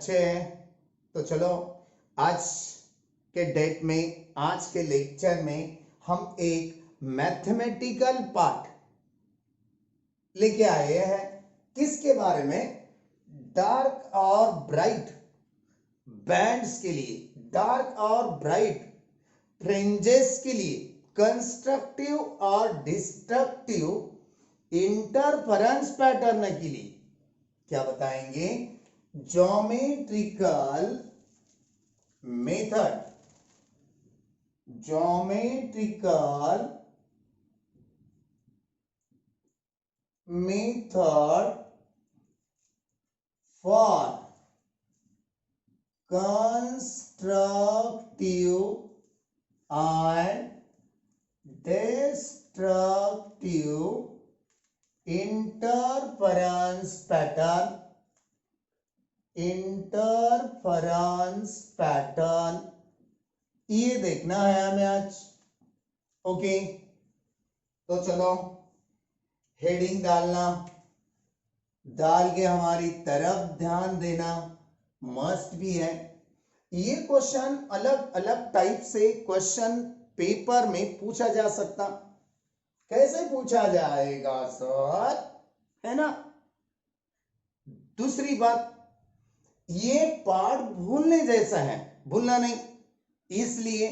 अच्छे हैं। तो चलो आज के डेट में, आज के लेक्चर में हम एक मैथमेटिकल पार्ट लेके आए हैं। किसके बारे में? डार्क और ब्राइट बैंड्स के लिए, डार्क और ब्राइट फ्रिंजेस के लिए, कंस्ट्रक्टिव और डिस्ट्रक्टिव इंटरफेरेंस पैटर्न के लिए क्या बताएंगे? Geometrical method, geometrical method for constructive and destructive interference pattern, interference pattern ये देखना है हमें आज। ओके, तो चलो हेडिंग डालना, डाल के हमारी तरफ ध्यान देना मस्ट भी है। ये क्वेश्चन अलग अलग टाइप से क्वेश्चन पेपर में पूछा जा सकता। कैसे पूछा जाएगा सर, है ना? दूसरी बात, ये पार्ट भूलने जैसा है, भूलना नहीं। इसलिए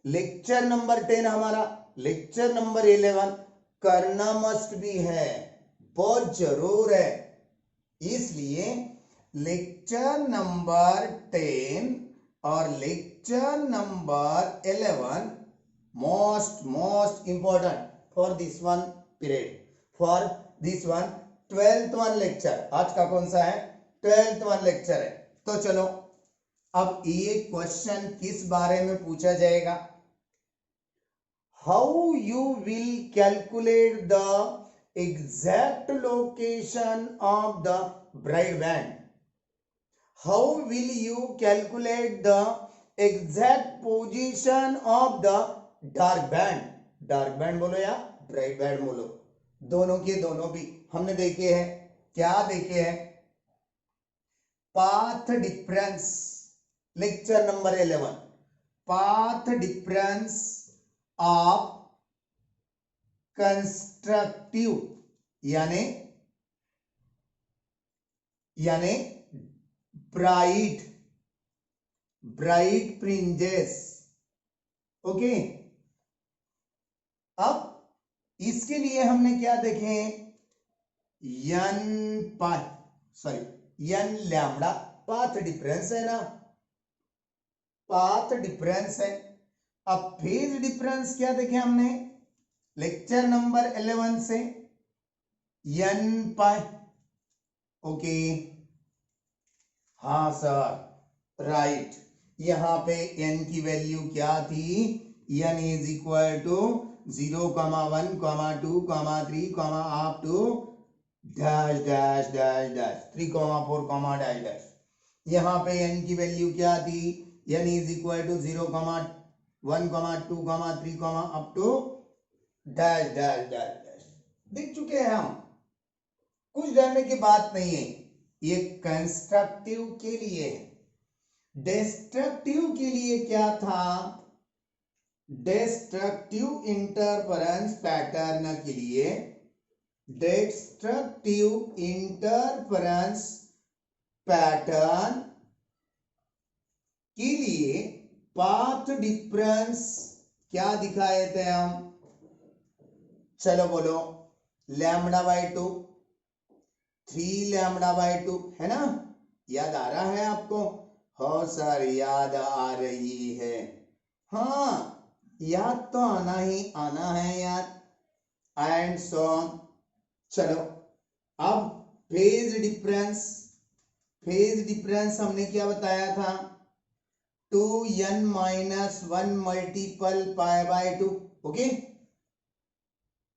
लेक्चर नंबर 10 हमारा, लेक्चर नंबर 11 करना मस्ट भी है, बहुत जरूर है। इसलिए लेक्चर नंबर 10 और lecture number 11 most important for this one period, for this one 12th one lecture. आज का कौन सा है? 12th one लेक्चर है। तो चलो अब ये क्वेश्चन किस बारे में पूछा जाएगा? How you will calculate the exact location of the bright band? How will you calculate the exact position of the dark band? Dark band बोलो या bright band बोलो, दोनों के दोनों भी हमने देखे हैं। क्या देखे हैं? Path difference, lecture number 11, path difference of constructive यानी ब्राइट फ्रिंजेस। ओके, अब इसके लिए हमने क्या देखे? एन लैम्डा पाथ डिफरेंस है ना, पाथ डिफरेंस है। अब फेज डिफरेंस क्या देखे हमने? लेक्चर नंबर 11 से एन पाई। ओके, हाँ सर राइट। यहां पे n की वैल्यू क्या थी? n is equal to 0, 1, 2, 3, up to dash dash dash dash 3, 4, dash dash. यहां पे n की वैल्यू क्या थी? n is equal to 0, 1, 2, 3, up to dash dash dash dash. देख चुके हैं हम, कुछ डरने की बात नहीं है। ये कंस्ट्रक्टिव के लिए। डिस्ट्रक्टिव के लिए क्या था? डिस्ट्रक्टिव इंटरफेरेंस पैटर्न के लिए, डिस्ट्रक्टिव इंटरफेरेंस पैटर्न के लिए पाथ डिफरेंस क्या दिखाए थे हम? चलो बोलो, λ/2, 3 λ/2 है ना? याद आ रहा है आपको? हो सर याद आ रही है। हाँ, याद तो आना है यार। And so on. चलो अब फेज डिफरेंस, फेज डिफरेंस हमने क्या बताया था? 2n - 1 multiple π/2। ओके,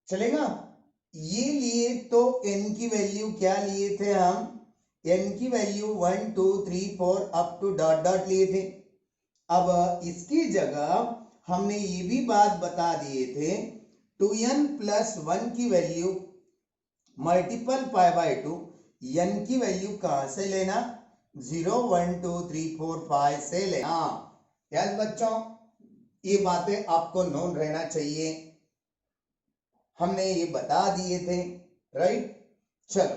चलेगा? ये लिए तो n की वैल्यू क्या लिए थे हम? n की value 1, 2, 3, 4 up to dot dot लिए थे। अब इसकी जगह हमने ये भी बात बता दिए थे 2n + 1 की वैल्यू मल्टीपल π/2, n की वैल्यू कहां से लेना? 0 1 2 3 4 5 से ले। हाँ यस बच्चों, ये बातें आपको नोन रहना चाहिए, हमने ये बता दिए थे, राइट। चलो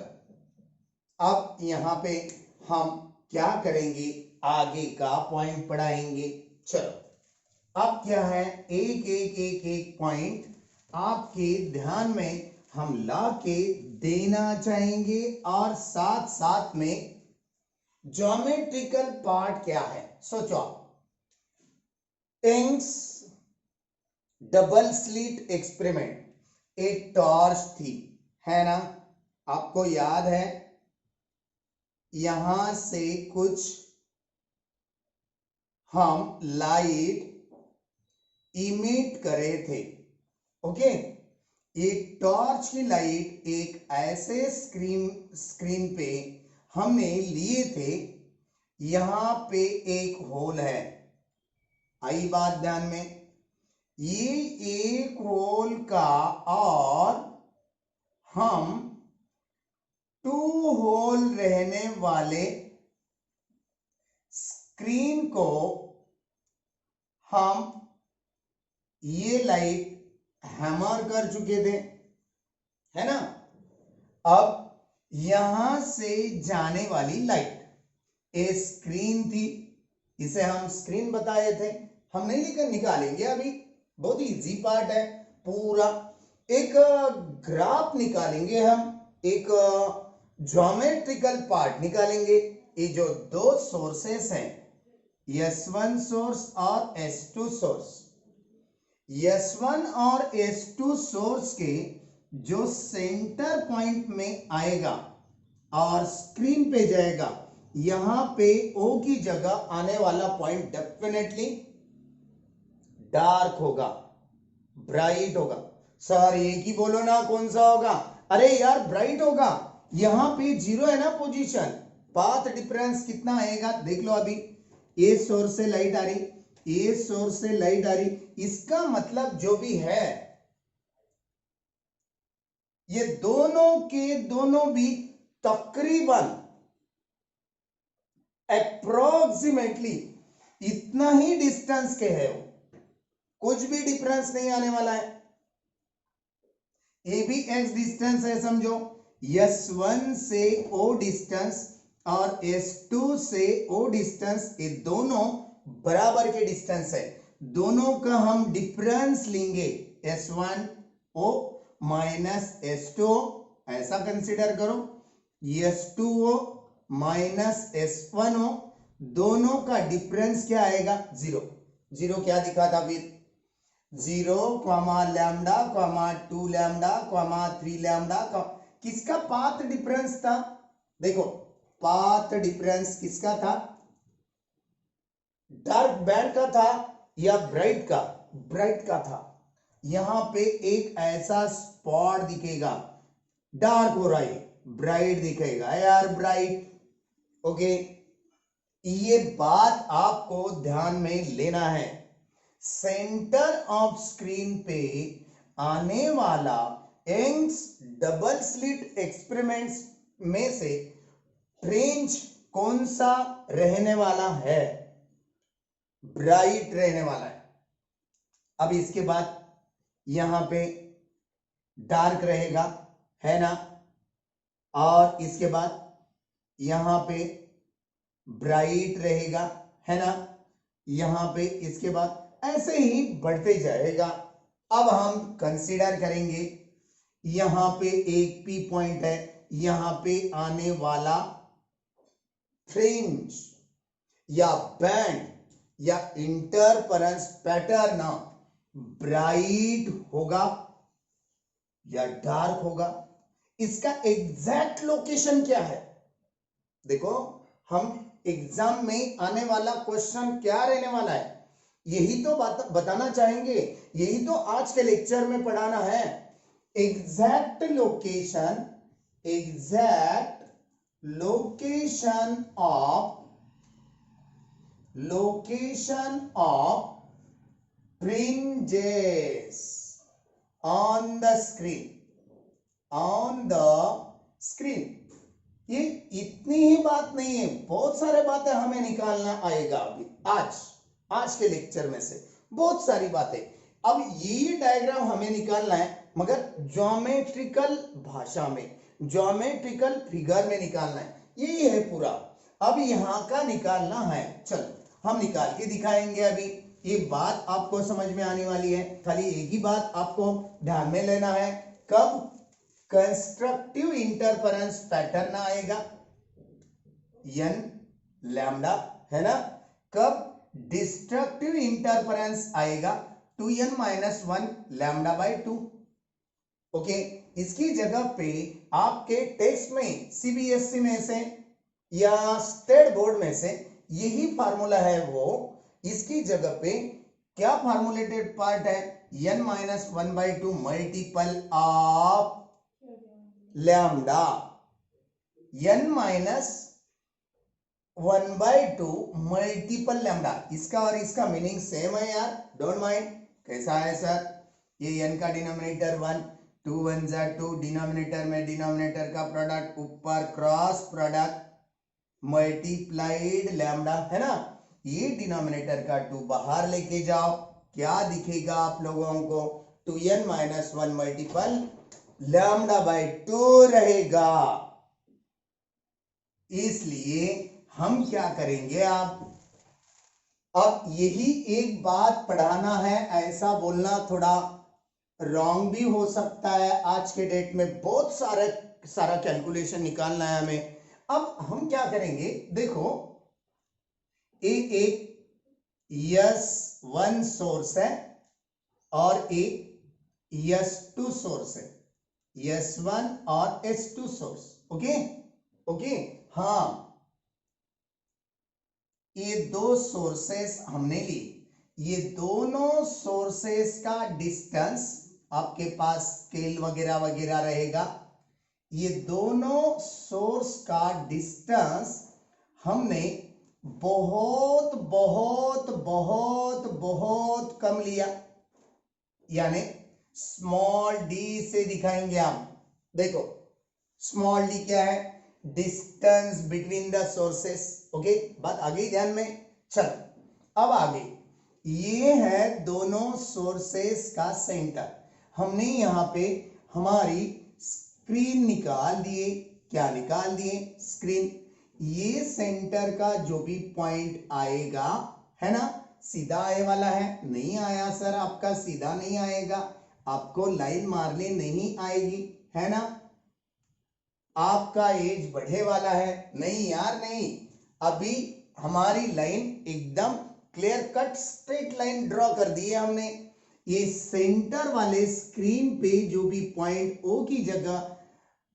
अब यहाँ पे हम क्या करेंगे, आगे का पॉइंट पढ़ाएंगे। चलो अब क्या है, एक एक एक एक पॉइंट आपके ध्यान में हम ला के देना चाहेंगे, और साथ साथ में ज्योमेट्रिकल पार्ट क्या है सोचो आप। यंग्स डबल स्लिट एक्सपेरिमेंट, एक टॉर्च थी, है ना, आपको याद है, यहां से कुछ हम लाइट इमिट करे थे, ओके। एक टॉर्च की लाइट एक ऐसे स्क्रीन पे हमने लिए थे, यहां पे एक होल है, आई बात ध्यान में, ये एक होल का, और हम 2 होल रहने वाले स्क्रीन को हम ये लाइट हैमर कर चुके थे, है ना। अब यहां से जाने वाली लाइट, ये स्क्रीन थी, इसे हम स्क्रीन बताए थे, हम नहीं लेकर निकालेंगे अभी, बहुत इजी पार्ट है पूरा। एक ग्राफ निकालेंगे हम, एक ज्योमेट्रिकल पार्ट निकालेंगे। ये जो दो सोर्सेस हैं, S1 सोर्स और S2 सोर्स, S1 और S2 सोर्स के जो सेंटर पॉइंट में आएगा और स्क्रीन पे जाएगा, यहां पे O की जगह आने वाला पॉइंट डेफिनेटली डार्क होगा, ब्राइट होगा। सर एक ही बोलो ना कौन सा होगा, अरे यार ब्राइट होगा, यहां पे 0 है ना पोजीशन, पाथ डिफरेंस कितना आएगा देख लो अभी, ए सोर्स से लाइट आ रही, ए सोर्स से लाइट आ रही, इसका मतलब जो भी है, ये दोनों के दोनों भी तकरीबन अप्रोक्सीमेटली इतना ही डिस्टेंस के है, कुछ भी डिफरेंस नहीं आने वाला है। ए भी एक्स डिस्टेंस है समझो, S1 से O डिस्टेंस और S2 से O डिस्टेंस, ये दोनों बराबर के डिस्टेंस है, दोनों का हम डिफरेंस लेंगे, S1O माइनस S2O, ऐसा कंसीडर करो, S2O माइनस S1O, दोनों का डिफरेंस क्या आएगा, 0। 0 क्या दिखा था फिर, 0 comma lambda comma 2 lambda comma 3 lambda, किसका पाथ डिफरेंस था, देखो पाथ डिफरेंस किसका था, डार्क बैंड का था या ब्राइट का, ब्राइट का था। यहां पे एक ऐसा स्पॉट दिखेगा, डार्क हो रहा है, ब्राइट दिखेगा यार, ब्राइट, ओके। ये बात आपको ध्यान में लेना है, सेंटर ऑफ स्क्रीन पे आने वाला यंग्स डबल स्लिट एक्सपेरिमेंट्स में से फ्रिंज कौन सा रहने वाला है, ब्राइट रहने वाला है। अब इसके बाद यहां पे डार्क रहेगा, है ना, और इसके बाद यहां पे ब्राइट रहेगा, है ना, यहां पे इसके बाद ऐसे ही बढ़ते जाएगा। अब हम कंसीडर करेंगे, यहां पे एक पी पॉइंट है, यहां पे आने वाला फ्रिंज या बैंड या इंटरफेरेंस पैटर्न ब्राइट होगा या डार्क होगा, इसका एग्जैक्ट लोकेशन क्या है, देखो हम एग्जाम में आने वाला क्वेश्चन क्या रहने वाला है, यही तो बताना चाहेंगे, यही तो आज के लेक्चर में पढ़ाना है। Exact location, exact location of fringes on the screen, on the screen, ये इतनी ही बात नहीं है, बहुत सारे बातें हमें निकालना आएगा अभी आज के लेक्चर में से बहुत सारी बातें। अब ये डायग्राम हमें निकालना है मगर ज्योमेट्रिकल भाषा में, ज्योमेट्रिकल फिगर में निकालना है, यही है पूरा। अब यहां का निकालना है, चलो हम निकाल के दिखाएंगे। अभी ये बात आपको समझ में आने वाली है, खाली एक ही बात आपको ध्यान में लेना है, कब कंस्ट्रक्टिव इंटरफेरेंस पैटर्न आएगा n लैम्डा, है ना, कब डिस्ट्रक्टिव इंटरफेरेंस आएगा 2n-1 लैम्डा बाय 2। ओके, इसकी जगह पे आपके टेक्स्ट में सीबीएसई में से या स्टेट बोर्ड में से यही फार्मूला है वो, इसकी जगह पे क्या फार्मूलेटेड पार्ट है, n-1/2 multiple of lambda, n-1/2 multiple lambda. इसका और इसका मीनिंग सेम है यार, डोंट माइंड। कैसा है सर, ये n का डिनोमिनेटर 1, 2 1 जा 2, डिनोमिनेटर में डिनोमिनेटर का प्रोडक्ट, ऊपर क्रॉस प्रोडक्ट मल्टीप्लाइड लैम्डा, है ना। ये डिनोमिनेटर का 2 बाहर लेके जाओ, क्या दिखेगा आप लोगों को, 2n-1 मल्टीपल लैम्डा बाय 2 रहेगा। इसलिए हम क्या करेंगे, अब यही एक बात पढ़ाना है, ऐसा बोलना थोड़ा रॉन्ग भी हो सकता है। आज के डेट में बहुत सारा कैलकुलेशन निकालना है हमें। अब हम क्या करेंगे, देखो एक S1 सोर्स है और एक S2 सोर्स है, S1 और S2 सोर्स। ओके ओके, हाँ, ये दो सोर्सेस हमने ली, ये दोनों सोर्सेस का डिस्टेंस, आपके पास स्केल वगैरह वगैरह रहेगा, ये दोनों सोर्स का डिस्टेंस हमने बहुत बहुत बहुत बहुत कम लिया, यानी स्मॉल डी से दिखाएंगे हम। देखो स्मॉल डी क्या है, distance between the sources. Okay, बात आ गई ध्यान में। चलो अब आगे, ये है दोनों सोर्सेस का सेंटर। हमने यहां पे हमारी स्क्रीन निकाल दिए, क्या निकाल दिए, स्क्रीन। ये सेंटर का जो भी पॉइंट आएगा, है ना, सीधा आए वाला है, नहीं आया सर आपका सीधा नहीं आएगा, आपको लाइन मारने नहीं आएगी, है ना, आपका एज बढ़े वाला है, नहीं यार नहीं, अभी हमारी लाइन एकदम clear cut straight line draw कर दी है हमने। ये सेंटर वाले स्क्रीन पे जो भी पॉइंट ओ की जगह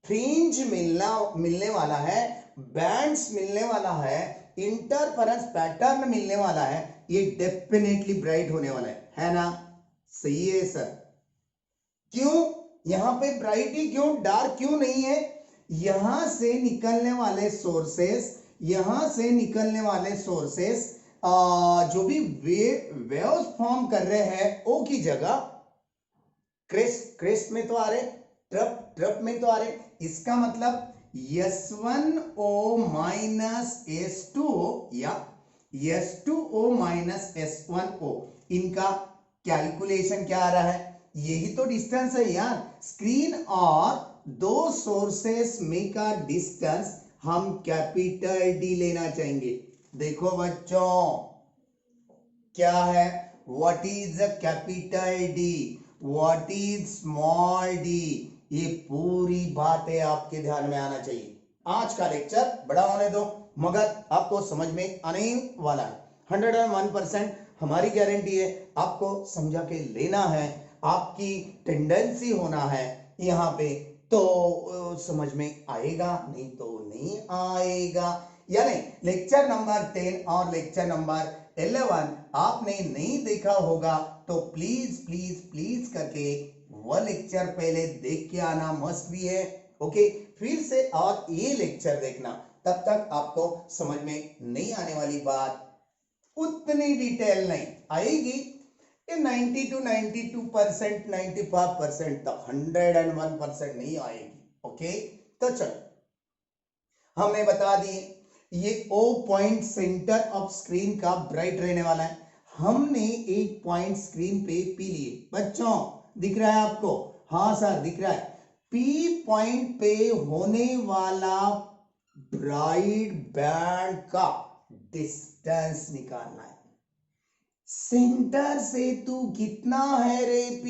फ्रिंज मिलने वाला है, बैंड्स मिलने वाला है, इंटरफेरेंस पैटर्न मिलने वाला है, ये डेफिनेटली ब्राइट होने वाला है ना, सही है सर। क्यों यहां पे ब्राइट ही क्यों, डार्क क्यों नहीं है, यहां से निकलने वाले सोर्सेस, यहां से निकलने वाले सोर्सेस जो भी वेव्स फॉर्म कर रहे हैं ओ की जगह क्रेस्ट में तो आ रहे, ट्रप में तो आ रहे, इसका मतलब S1O माइनस S2O या S2O माइनस S1O, इनका कैलकुलेशन क्या आ रहा है, यही तो डिस्टेंस है यार, स्क्रीन और दो सोर्सेस में का डिस्टेंस हम कैपिटल डी लेना चाहेंगे। देखो बच्चों क्या है, what is capital D, what is small D, ये पूरी बातें आपके ध्यान में आना चाहिए। आज का लेक्चर बड़ा होने दो मगर आपको समझ में आने वाला है, 101% हमारी गारंटी है, आपको समझा के लेना है, आपकी टेंडेंसी होना है यहाँ पे, तो समझ में आएगा, नहीं तो नहीं आएगा। यानी लेक्चर नंबर 10 और लेक्चर नंबर 11 आपने नहीं देखा होगा तो प्लीज प्लीज प्लीज करके वह लेक्चर पहले देख के आना मस्ट भी है। ओके, फिर से और ये लेक्चर देखना, तब तक आपको समझ में नहीं आने वाली बात उतनी डिटेल नहीं आएगी, ये 90 to 92%, 95% तक, 101% नहीं आएगी। ओके, तो चलो हमें बता दिए ये O point centre of screen का ब्राइट रहने वाला है। हमने एक पॉइंट स्क्रीन पे P लिए। बच्चों दिख रहा है आपको? हाँ सर दिख रहा है। P पॉइंट पे होने वाला ब्राइट बैंड का डिस्टेंस निकालना है। सेंटर से तू कितना है रे P?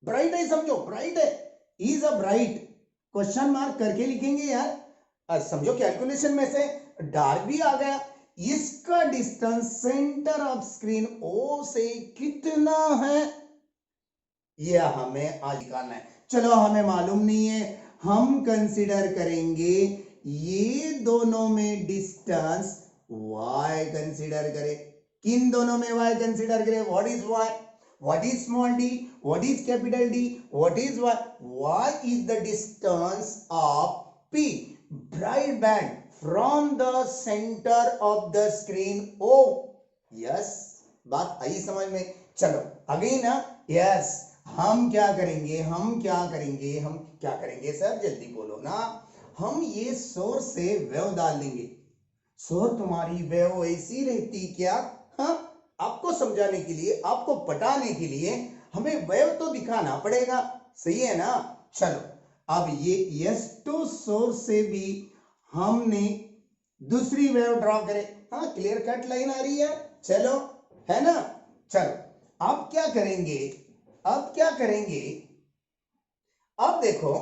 ब्राइट है, समझो ब्राइट है, is a bright, question mark करके लिखेंगे यार। समझो कैलकुलेशन में से डार्क भी आ गया। इसका distance centre of screen O से कितना है यह हमें आज निकालना है। चलो हमें मालूम नहीं है, हम कंसीडर करेंगे ये दोनों में डिस्टेंस y कंसीडर करें। किन दोनों में y कंसीडर करें? What is y, what is small d, what is capital D, what is y? Y is the distance of P, bright band from the center of the screen O. Yes, बात आई समझ में? चलो again ना, yes हम क्या करेंगे, हम क्या करेंगे सर जल्दी बोलो ना। हम ये सोर्स से वेव डाल देंगे। सर तुम्हारी वेव ऐसी रहती क्या? हाँ, आपको समझाने के लिए, आपको पटाने के लिए हमें वेव तो दिखाना पड़ेगा, सही है ना। चलो अब ये S2 सोर्स से भी हमने दूसरी वेव ड्रॉ करे। हाँ क्लियर कट लाइन आ रही है, चलो है ना। चलो अब क्या करेंगे, अब देखो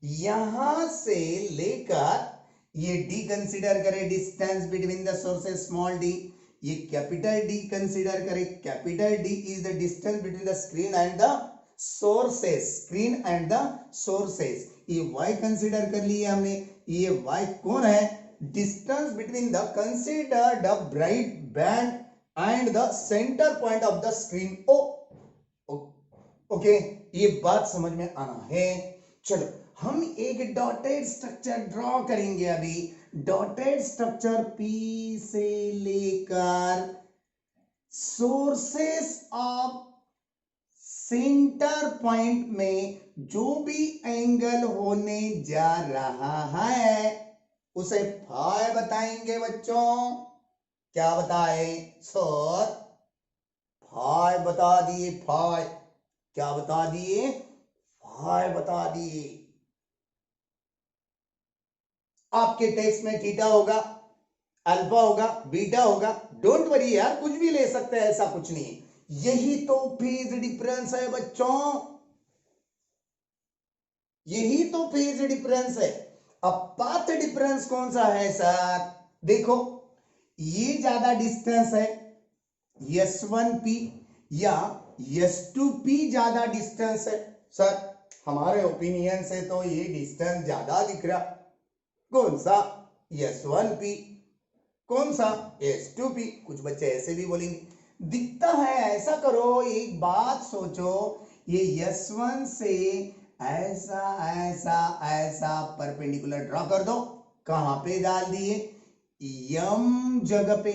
यहां से लेकर ये D कंसीडर करें, distance between the sources small d। ये कैपिटल D कंसीडर करें, capital D is the distance between the screen and the sources, ये y कंसीडर कर लिया हमने। ये y कौन है? Distance between the considered bright band and the centre point of the screen O। Okay, ये बात समझ में आना है। चलो हम एक डॉटेड स्ट्रक्चर ड्रॉ करेंगे। अभी डॉटेड स्ट्रक्चर P से लेकर सोर्सेस ऑफ सेंटर पॉइंट में जो भी एंगल होने जा रहा है उसे फाई बताएंगे बच्चों। क्या बताए सर? फाई बता दिए, फाई क्या बता दिए? फाई बता दिए। आपके टेक्स्ट में थीटा होगा, अल्फा होगा, बीटा होगा, डोंट वरी यार, कुछ भी ले सकते हैं, ऐसा कुछ नहीं है। यही तो फेज डिफरेंस है बच्चों, यही तो फेज डिफरेंस है। अब पाथ डिफरेंस कौन सा है सर? देखो ये ज्यादा डिस्टेंस है S1P या S2P ज्यादा डिस्टेंस है। सर हमारे ओपिनियन से तो ये डिस्टेंस ज्यादा दिख रहा। कौन सा? S1P, कौन सा? S2P। कुछ बच्चे ऐसे भी बोलेंगे दिखता है। ऐसा करो, एक बात सोचो, ये S1 से ऐसा ऐसा ऐसा परपेंडिकुलर ड्रॉ कर दो। कहां पे डाल दिए? M जगह पे।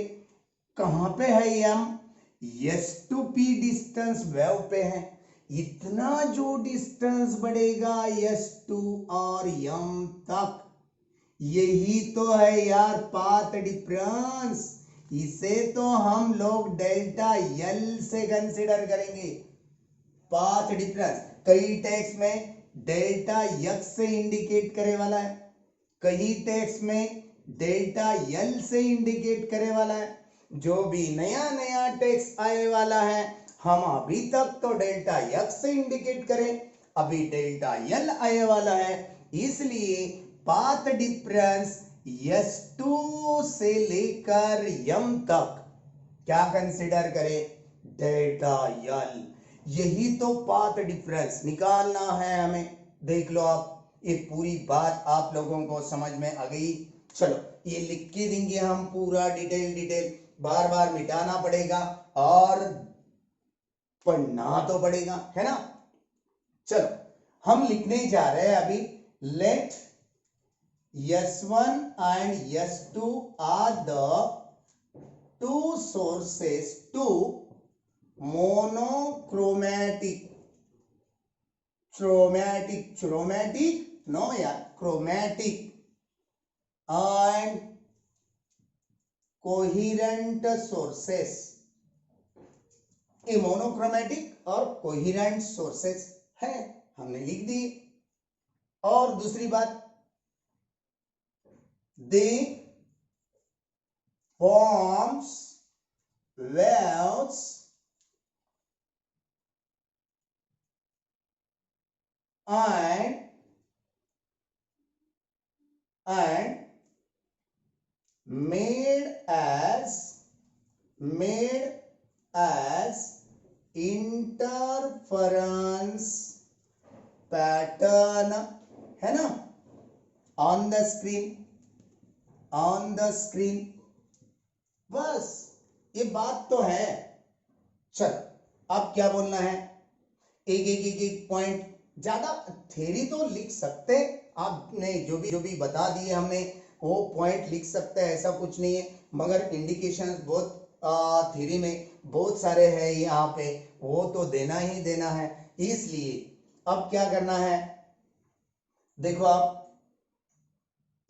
कहां पे है M? S2P डिस्टेंस वेव पे है। इतना जो डिस्टेंस बढ़ेगा S2 और M तक, यही तो है यार पाथ डिफरेंस। इसे तो हम लोग डेल्टा L से कंसीडर करेंगे पाथ डिफरेंस। कई टेक्स्ट में डेल्टा X से इंडिकेट करे वाला है, कई टेक्स्ट में डेल्टा L से इंडिकेट करे वाला है। जो भी नया नया टेक्स्ट आए वाला है, हम अभी तक तो डेल्टा X से इंडिकेट करें, अभी डेल्टा L आए वाला है, इसलिए पाथ डिफरेंस S2 से लेकर M तक क्या कंसीडर करें? Delta L। यही तो पाथ डिफरेंस निकालना है हमें। देख लो आप, ये पूरी बात आप लोगों को समझ में आ गई। चलो ये लिख के देंगे हम पूरा डिटेल, बार बार मिटाना पड़ेगा और पढ़ना तो पड़ेगा, है ना। चलो हम लिखने जा रहे हैं अभी, late S1 and S2 are the two sources to monochromatic chromatic no यार chromatic and coherent sources, ये मोनोक्रोमेटिक और कोहेरेंट सोर्सेस है, हमने लिख दी। और दूसरी बात, दे forms waves and made as interference pattern, है ना, on the screen। बस ये बात तो है। चल अब क्या बोलना है, एक पॉइंट, ज्यादा थ्योरी तो लिख सकते, आपने जो भी बता दिए हमने वो पॉइंट लिख सकते हैं, ऐसा कुछ नहीं है, मगर इंडिकेशन बहुत थ्योरी में बहुत सारे हैं यहाँ पे, वो तो देना ही देना है। इसलिए अब क्या करना है, देखो आप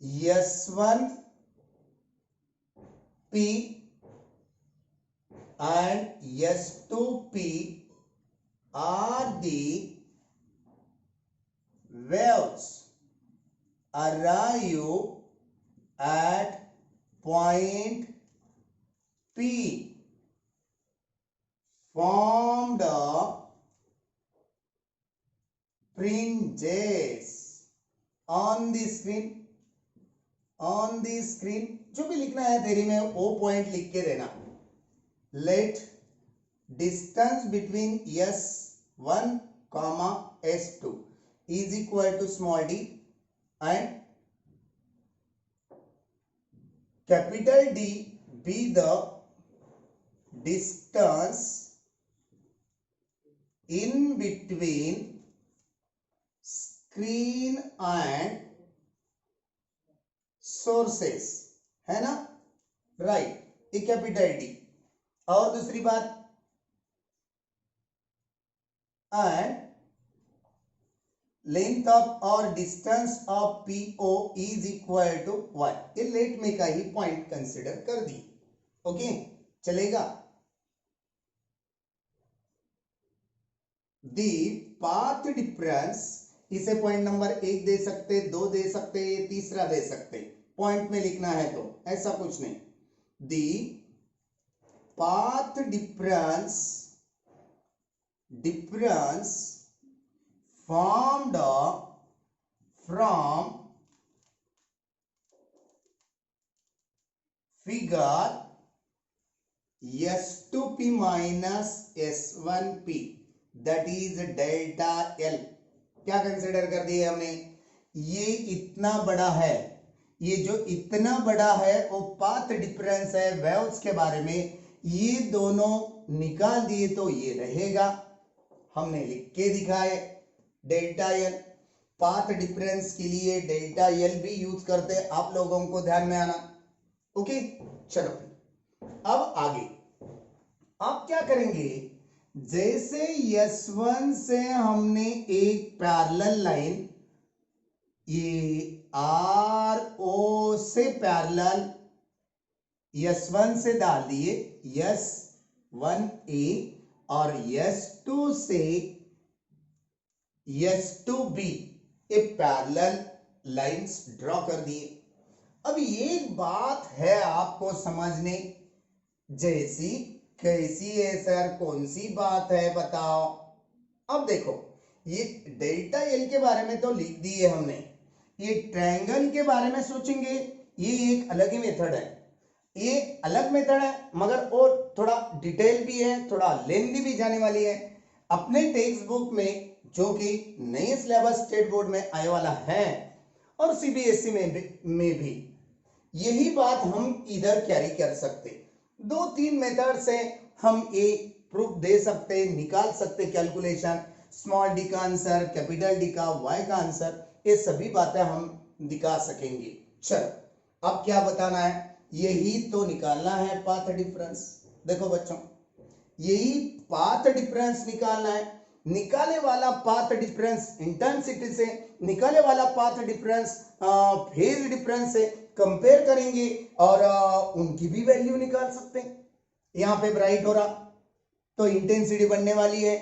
S1P and S2P are the waves arrive at point P formed fringes on the screen। जो भी लिखना है तेरी में वो पॉइंट लिख के देना। Let distance between S1 comma S2 is equal to small d and capital D be the distance in between screen and sources, है ना, राइट, ये कैपिटल डी। और दूसरी बात, एंड लेंथ ऑफ और distance of PO is equal to 1। ये late में का ही पॉइंट कंसिडर कर दी, ओके चलेगा। दी पाथ डिफरेंस, इसे पॉइंट नंबर 1 दे सकते, 2 दे सकते, तीसरा दे सकते, पॉइंट में लिखना है तो ऐसा कुछ नहीं। The path difference formed from figure S2P minus S1P that is delta L। क्या कंसिडर कर दिए हमने, ये इतना बड़ा है, ये जो इतना बड़ा है वो पाथ डिफरेंस है वेव्स के बारे में, ये दोनों निकाल दिए तो ये रहेगा, हमने लिख के दिखाए डेल्टा एल। पाथ डिफरेंस के लिए डेल्टा एल भी यूज करते हैं, आप लोगों को ध्यान में आना, ओके चलो अब आगे आप क्या करेंगे, जैसे S1 से हमने एक पैरेलल लाइन ये RO से पैरेलल S1 से डाल दिए, S1A और S2 से S2B एक पैरेलल लाइंस ड्रॉ कर दिए। अब ये बात है आपको समझने जैसी, कैसी है सर, कौन सी बात है बताओ। अब देखो ये डेल्टा एल के बारे में तो लिख दिए हमने, ये ट्रायंगल के बारे में सोचेंगे, ये एक अलग ही मेथड है, ये अलग मेथड है मगर और थोड़ा डिटेल भी है, थोड़ा लेंथी भी जाने वाली है। अपने टेक्स्ट बुक में जो कि नए सिलेबस स्टेट बोर्ड में आने वाला है और CBSE में भी यही बात हम इधर कैरी कर सकते, 2-3 मेथड से हम ये प्रूफ दे सकते, निकाल सकते कैलकुलेशन, स्मॉल डी का आंसर, कैपिटल डी का, वाई का आंसर, ये सभी बातें हम दिखा सकेंगे। चलो अब क्या बताना है, यही तो निकालना है पाथ डिफरेंस। देखो बच्चों यही पाथ डिफरेंस निकालना है, निकाले वाला पाथ डिफरेंस इंटेंसिटी से, निकाले वाला पाथ डिफरेंस फेज डिफरेंस से, कंपेयर करेंगे और उनकी भी वैल्यू निकाल सकते हैं। यहां पे ब्राइट हो रहा तो इंटेंसिटी बनने वाली है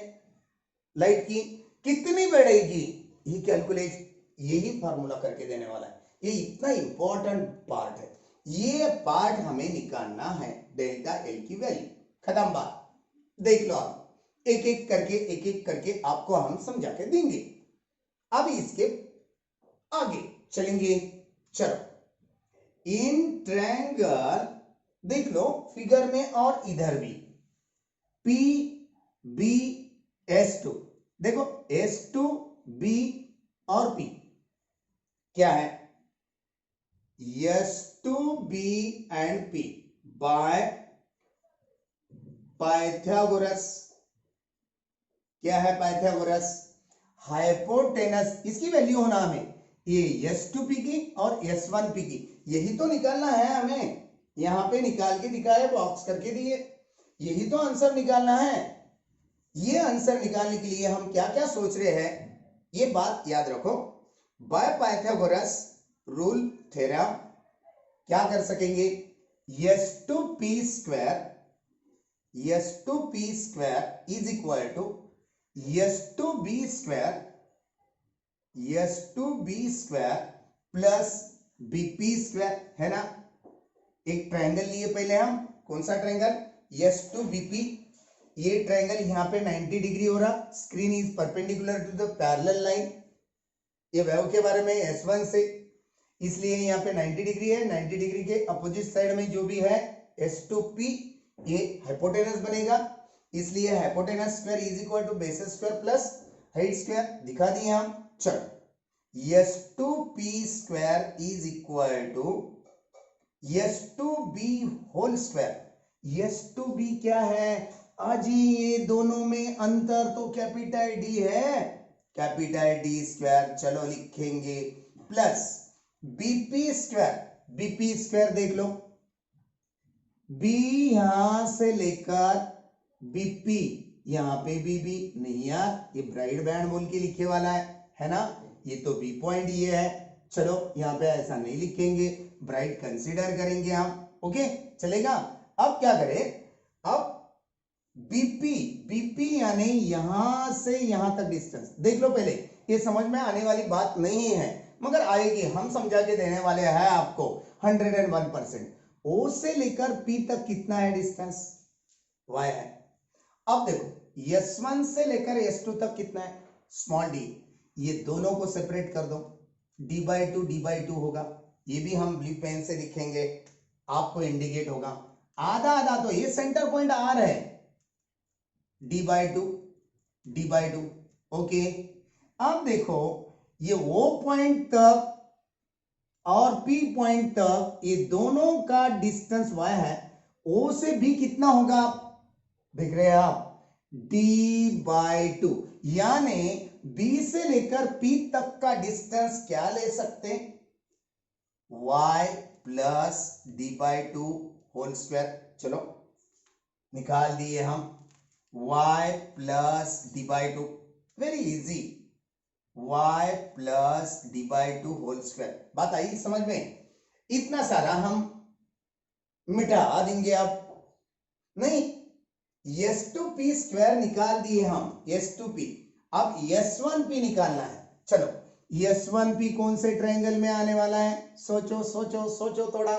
लाइट की, कितनी बढ़ेगी ये कैलकुलेट, यही फार्मूला करके देने वाला है। ये इतना इंपॉर्टेंट पार्ट है, ये पार्ट हमें निकालना है, डेल्टा एल की वैल्यू। खत्म बात। देख लो आप, एक एक करके आपको हम समझा के देंगे। अब इसके आगे चलेंगे। चलो, इन ट्रायंगल देख लो फिगर में और इधर भी, पी बी S2, देखो S2 B और P क्या है, S2 B and P by Pythagoras. क्या है पाइथागोरस? हाइपोटेनस, इसकी वैल्यू होना हमें ये S2P की और S1P की, यही तो निकालना है हमें। यहां पे निकाल के दिखाए, बॉक्स करके दिए, यही तो आंसर निकालना है। ये आंसर निकालने के लिए हम क्या क्या सोच रहे हैं, ये बात याद रखो। बाय पाइथागोरस रूल थ्योरम क्या कर सकेंगे, S2P square is equal to S2B square plus BP square, है ना। एक ट्रायंगल लिए पहले हम, कौन सा ट्रायंगल, S2BP। ये ट्रायंगल यहाँ पे 90 डिग्री हो रहा, screen is perpendicular to the parallel line. ये वेव के बारे में S1 से, इसलिए यहाँ पे 90 डिग्री है। 90 डिग्री के अपोजिट साइड में जो भी है S2P, ये हाइपोटेनस बनेगा, इसलिए hypotenuse square is equal to base square plus height square, दिखा दिए हम। चलो, S2P square is equal to S2B whole square. S2B क्या है अजी, ये दोनों में अंतर तो कैपिटल D है, कैपिटल D स्क्वायर, चलो लिखेंगे, प्लस BP स्क्वायर देख लो, B यहां से लेकर BP यहां पे BB नहीं यार, ये ब्राइट बैंड बोल के लिखे वाला है ना, ये तो B पॉइंट ये है। चलो यहां पे ऐसा नहीं लिखेंगे, ब्राइट कंसीडर करेंगे हम, ओके चलेगा। अब क्या करें, अब BP यानी यहां से यहां तक डिस्टेंस देख लो। पहले ये समझ में आने वाली बात नहीं है, मगर आएगी, हम समझा के देने वाले हैं आपको 101%। O से लेकर P तक कितना है डिस्टेंस, Y है। अब देखो S1 से लेकर S2 तक कितना है, स्मॉल d, ये दोनों को सेपरेट कर दो, d/2 होगा, ये भी हम ब्लू पेन से लिखेंगे, आपको इंडिकेट होगा आधा आधा, तो ये सेंटर पॉइंट R है, d/2 ओके। अब देखो ये O पॉइंट तक और P पॉइंट तक, ये दोनों का डिस्टेंस y है। O से B कितना होगा, देख रहे हैं आप, d/2, यानी B से लेकर P तक का डिस्टेंस क्या ले सकते हैं, y plus d/2 whole square. चलो निकाल दिए हम, y plus d/2, very easy, y plus d/2 whole square. बात आई समझ में, इतना सारा हम मिटा देंगे। अब नहीं, S2P स्क्वायर निकाल दिए हम, S2P, अब S1P निकालना है। चलो S1P कौन से ट्रायंगल में आने वाला है, सोचो थोड़ा,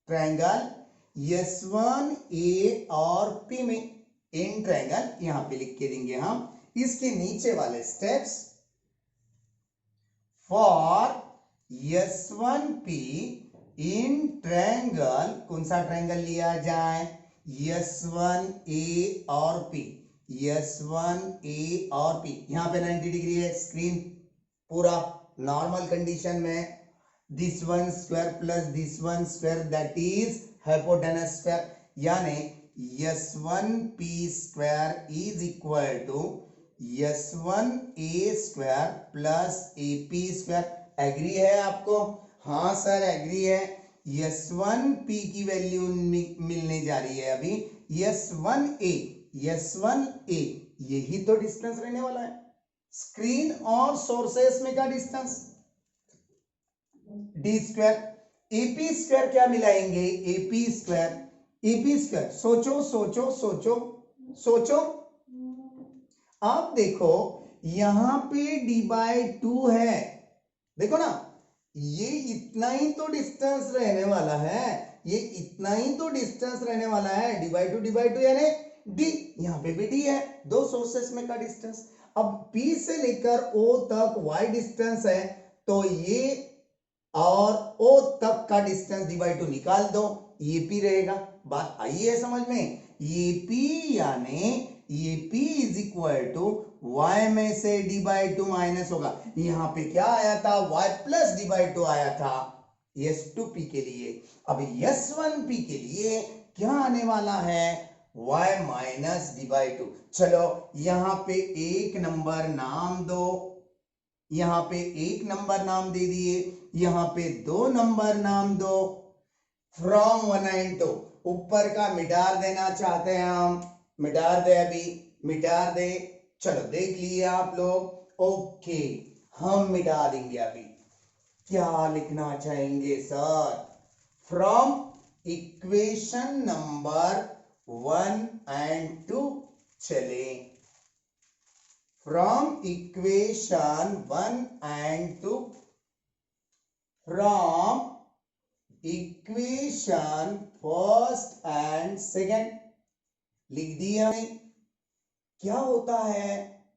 ट्रायंगल S1A और P में, इन ट्रायंगल यहां पे लिख के देंगे हम। इसके नीचे वाले steps, for S1P in triangle, कौन सा ट्रायंगल लिया जाए, S1A और P, S1A और P, यहां पे 90 डिग्री है, स्क्रीन पूरा नॉर्मल कंडीशन में, this one square plus this one square that is hypotenuse square, यानी S1P square is equal to S1A square plus AP square. Agree है आपको, हाँ सर एग्री है। S1P की वैल्यू मिलने जा रही है अभी S1A, यही तो डिस्टेंस रहने वाला है, स्क्रीन और सोर्सेस में का distance d square AP square क्या मिलाएंगे, एपी स्क्वायर सोचो सोचो सोचो सोचो। आप देखो यहां पे d/2 है, देखो ना, ये इतना ही तो डिस्टेंस रहने वाला है, ये इतना ही तो डिस्टेंस रहने वाला है, d/2 यानी d, यहां पे भी d है, दो सोर्सेस में का डिस्टेंस। अब P से लेकर O तक y डिस्टेंस है, तो ये और O तक का डिस्टेंस d/2 निकाल दो, ये P रहेगा। बात आई है समझ में, ये P यानी ये P is equal to y में से d/2 माइनस होगा, यहां पे क्या आया था, y प्लस d/2 आया था S2P के लिए। अब S1P के लिए क्या आने वाला है, y माइनस d/2। चलो यहां पे एक नंबर नाम दो, यहां पे एक नंबर नाम दे दिए, यहां पे दो नंबर नाम दो। फ्रॉम 1 and 2 ऊपर का मिटार देना चाहते हैं हम, मिटार दे, अभी मिटार दे। चलो देख लिए आप लोग, ओके हम मिटा देंगे। अभी क्या लिखना चाहेंगे sir, from equation number 1 and 2 चले, from equation 1 and 2, from equation first and second लिख दिया हमने। क्या होता है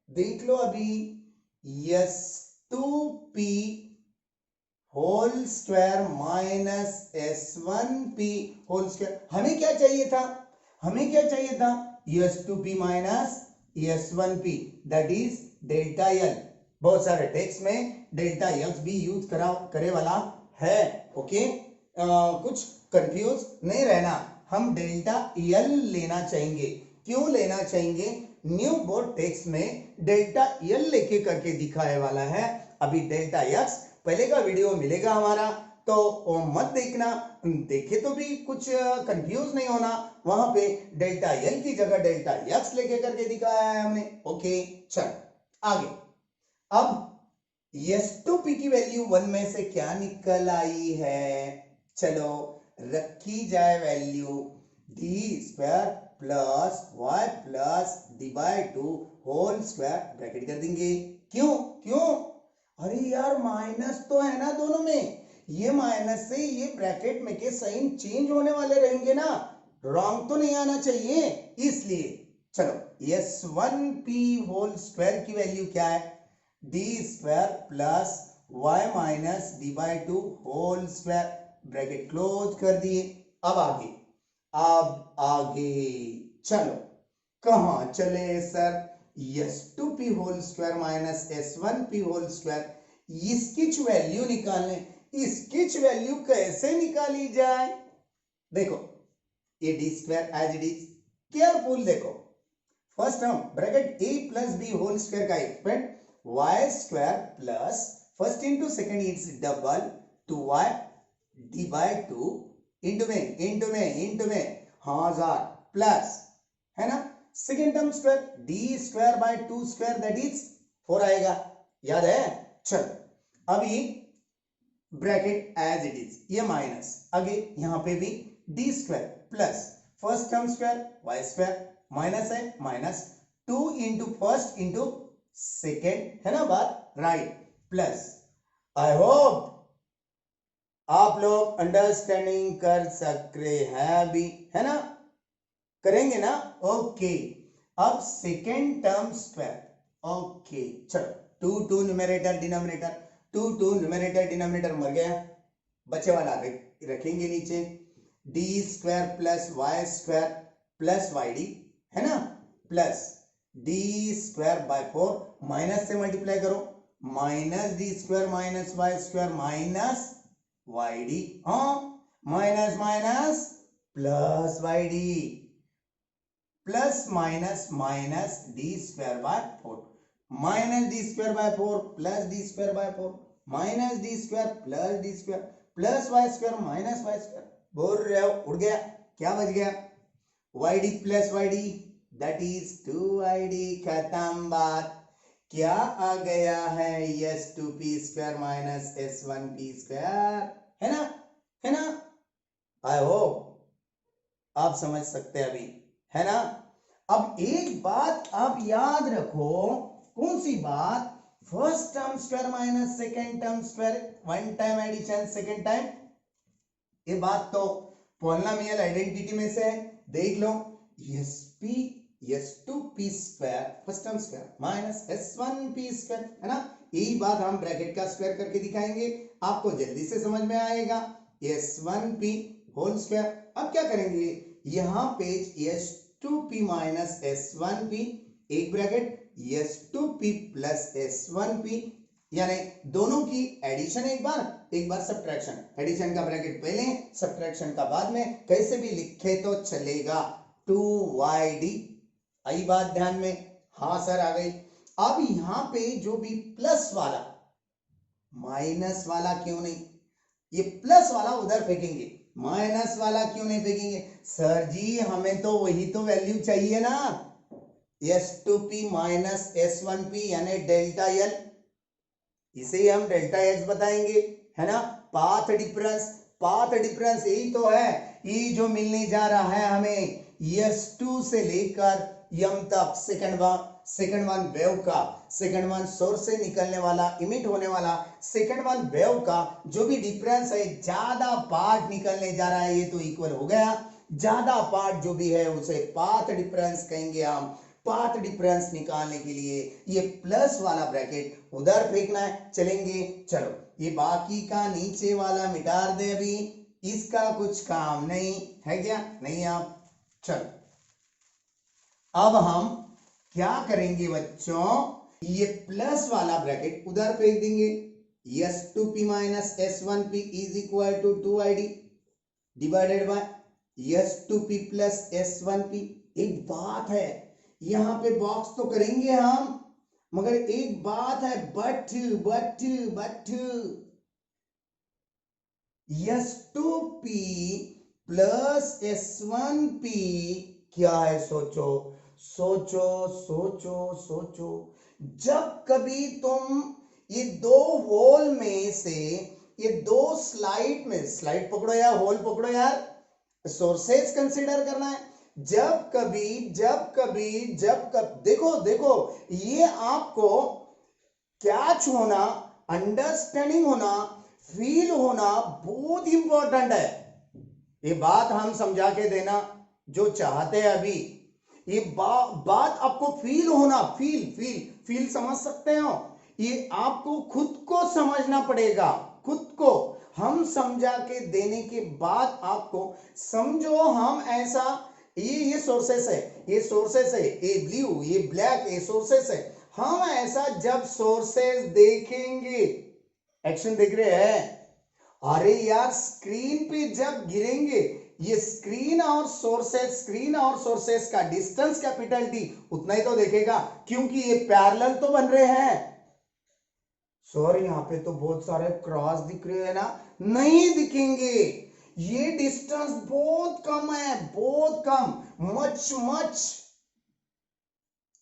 देख लो अभी, S2P whole square minus S1P whole square. हमें क्या चाहिए था, हमें क्या चाहिए था, S2P minus S1P, that is delta L। बहुत सारे टेक्स्ट में डेल्टा X भी यूज करे वाला है, ओके। कुछ कंफ्यूज नहीं रहना, हम डेल्टा L लेना चाहेंगे। क्यों लेना चाहेंगे, न्यू बोर्ड टेक्स्ट में डेल्टा L लेके करके दिखाए वाला है। अभी डेल्टा X पहले का वीडियो मिलेगा हमारा, तो मत देखना, देखे तो भी कुछ कंफ्यूज नहीं होना, वहां पे डेल्टा L की जगह डेल्टा X लेके करके दिखाया है हमने, ओके। चल आगे, अब S2P की वैल्यू 1 में से क्या निकल आई है, चलो रखी जाए value d² plus y plus d/2 whole square, bracket कर देंगे। क्यों क्यों, अरे यार माइनस तो है ना दोनों में, ये माइनस से ये ब्रैकेट में के साइन चेंज होने वाले रहेंगे ना, रॉन्ग तो नहीं आना चाहिए, इसलिए चलो S1P होल स्क्वायर की वैल्यू क्या है, d² plus y minus d/2 whole square, bracket close कर दिए। अब आगे, अब आगे चलो, कहां चले sir, S2P whole square minus S1P whole square, इसकी वैल्यू निकालने। इसकी वैल्यू कैसे निकाली जाए, देखो ये d² as it is, careful देखो, फर्स्ट हम bracket a plus b whole square का expand y² plus first into second it's double 2y d/2 into में 1000 प्लस, है ना, second term square d²/2 square that is 4 आएगा, याद है। चल अभी ब्रैकेट एज इट इज, ये माइनस, आगे यहां पे भी d² plus first term square y² minus है, minus 2 into first into second, है ना बात, राइट, प्लस। आई होप आप लोग अंडरस्टैंडिंग कर सकते हैं अभी, है ना, करेंगे ना, ओके। अब सेकेंड टर्म स्क्वायर, ओके चलो 2 न्यूमरेटर डिनोमिनेटर, 2 न्यूमरेटर डिनोमिनेटर मर गया, बचे वाला रखेंगे नीचे, d² plus y² plus yd, है ना, प्लस d²/4 माइनस से मल्टीप्लाई करो, minus d² minus y² minus yd, हाँ minus minus plus yd, plus minus minus d²/4, minus d²/4 plus d²/4 minus d² plus d² plus y² minus y², बोल रहे हो, उड़ गया, क्या बच गया, yd plus yd that is 2yd, खत्म बात। क्या आ गया है, S2P² माइनस S1P², है ना, है ना। आई होप आप समझ सकते हैं अभी, है ना। अब एक बात आप याद रखो, कौन सी बात, first term square minus second term square, one time addition second time, ये बात तो पॉलिनोमियल आइडेंटिटी में से है, देख लो। S P S two P square first term square minus S one P square, है ना। यही बात हम ब्रैकेट का स्क्वायर करके दिखाएंगे, आपको जल्दी से समझ में आएगा। S one P whole square. अब क्या करेंगे, यहां पे S two P minus S one P, एक bracket, S two P plus S one P, यानी दोनों की एडिशन एक बार सब्ट्रैक्शन, एडिशन का ब्रैकेट पहले सब्ट्रैक्शन का बाद में, कैसे भी लिखे तो चलेगा, 2yd। आई बात ध्यान में, हाँ सर आ गई। अब यहां पे जो भी प्लस वाला, माइनस वाला क्यों नहीं, ये प्लस वाला उधर फेंकेंगे, माइनस वाला क्यों नहीं फेंकेंगे, सर जी हमें तो वही तो वैल्यू चाहिए ना, s2p माइनस s1p यानी डेल्टा एल, इसे हम डेल्टा एच बताएंगे, है ना। पाथ डिफरेंस, पाथ डिफरेंस यही तो है, ये जो मिलने जा रहा है हमें S2 से लेकर m तक, सेकंड वन वेव का, सेकंड वन सोर्स से निकलने वाला, इमिट होने वाला सेकंड वन वेव का जो भी डिफरेंस है, ज्यादा पार्ट निकलने जा रहा है, ये तो इक्वल हो गया, ज्यादा पार्ट जो भी है उसे पाथ डिफरेंस कहेंगे हम। पाथ डिफरेंस निकालने के लिए ये प्लस वाला ब्रैकेट उधर फेंकना है, चलेंगे। चलो ये बाकी का नीचे वाला मिटा दे, अभी इसका कुछ काम नहीं है क्या, नहीं आप। चलो अब हम क्या करेंगे बच्चों, ये प्लस वाला ब्रैकेट उधर फेंक देंगे, s2p minus s1p is equal to 2id divided by s2p plus s1p। एक बात है, यहां पे बॉक्स तो करेंगे हम, मगर एक बात है, बट s2p प्लस s1p क्या है, सोचो सोचो सोचो सोचो। जब कभी तुम ये दो होल में से, ये दो स्लाइड में, स्लाइड पकड़ो या होल पकड़ो यार, सोर्सेज कंसीडर करना है। जब कभी देखो देखो, ये आपको कैच होना, अंडरस्टैंडिंग होना, फील होना बहुत इंपॉर्टेंट है। ये बात हम समझा के देना जो चाहते हैं अभी, ये बात आपको फील होना, फील समझ सकते हो, ये आपको खुद को समझना पड़ेगा, खुद को हम समझा के देने के बाद आपको समझो, हम ऐसा, ये सोर्सेस है, ये सोर्सेस है, ये ब्लू ये ब्लैक, ये सोर्सेस है, हम ऐसा जब सोर्सेस देखेंगे, एक्शन देख रहे हैं, अरे यार स्क्रीन पे जब गिरेंगे, ये स्क्रीन और सोर्सेस का डिस्टेंस कैपिटल टी उतना ही तो देखेगा, क्योंकि ये पैरेलल तो बन रहे हैं। सॉरी यहाँ पे तो बहुत सारे क्रॉस दिख रहे हैं ना, नहीं दिखेंगे, ये डिस्टेंस बहुत कम है, बहुत कम, much